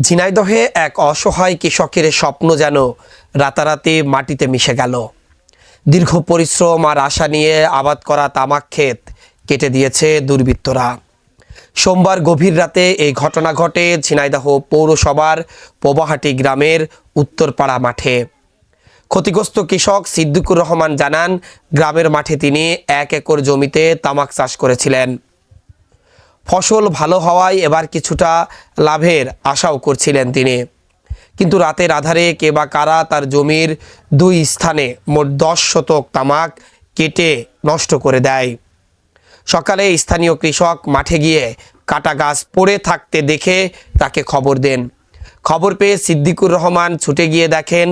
ঝিনাইদহে এক অসহায় কৃষকের স্বপ্ন যেন রাতারাতি মাটিতে মিশে গেল। দীর্ঘ পরিশ্রম আর আশা নিয়ে আবাদ করা তামাক ক্ষেত কেটে দিয়েছে দুর্বৃত্তরা। সোমবার গভীর রাতে এই ঘটনা ঘটে ঝিনাইদহ পৌরসভার পোবাহাটি গ্রামের উত্তরপাড়া মাঠে। ক্ষতিগ্রস্ত কৃষক সিদ্দিকুর রহমান জানান, গ্রামের মাঠে তিনি 1 একর জমিতে তামাক চাষ করেছিলেন। ফসল ভালো হওয়ায় এবার কিছুটা লাভের আশাও করছিলেন তিনি, কিন্তু রাতের আধারে কে বা কারা তার জমির 2 স্থানে মোট 10 শতক তামাক কেটে নষ্ট করে দেয়। সকালে স্থানীয় কৃষক মাঠে গিয়ে কাটা গাছ পড়ে থাকতে দেখে তাকে খবর দেন। খবর পেয়ে সিদ্দিকুর রহমান ছুটে গিয়ে দেখেন,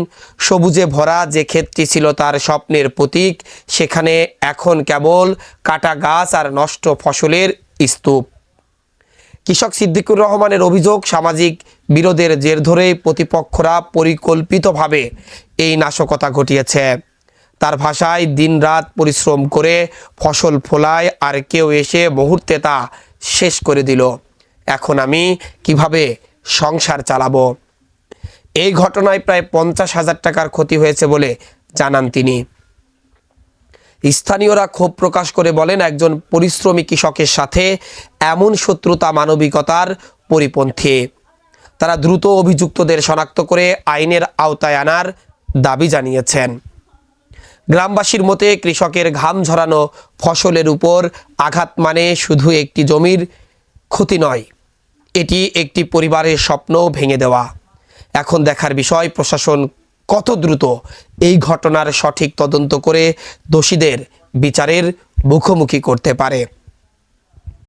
সবুজে ভরা যে ক্ষেতটি ছিল তার স্বপ্নের প্রতীক, সেখানে এখন কেবল কাটা গাছ আর নষ্ট ফসলের স্তূপ। কৃষক সিদ্দিকুর রহমানের অভিযোগ, সামাজিক বিরোধের জের ধরেই প্রতিপক্ষরা পরিকল্পিতভাবে এই নাশকতা ঘটিয়েছে। তার ভাষায়, দিনরাত পরিশ্রম করে ফসল ফলায় আর কেউ এসে মুহূর্তে তা শেষ করে দিল। এখন আমি কিভাবে সংসার চালাবো? এই ঘটনায় প্রায় 50,000 টাকার ক্ষতি হয়েছে বলে জানান তিনি। স্থানীয়রা ক্ষোভ প্রকাশ করে বলেন, একজন পরিশ্রমী কৃষকের সাথে এমন শত্রুতা মানবিকতার পরিপন্থী। তারা দ্রুত অভিযুক্তদের শনাক্ত করে আইনের আওতায় আনার দাবি জানিয়েছেন। গ্রামবাসীর মতে, কৃষকের ঘাম ঝরানো ফসলের উপর আঘাত মানে শুধু একটি জমির ক্ষতি নয়, এটি একটি পরিবারের স্বপ্ন ভেঙে দেওয়া। এখন দেখার বিষয়, প্রশাসন কত দ্রুত এই ঘটনার সঠিক তদন্ত করে দোষীদের বিচারের মুখোমুখি করতে পারে।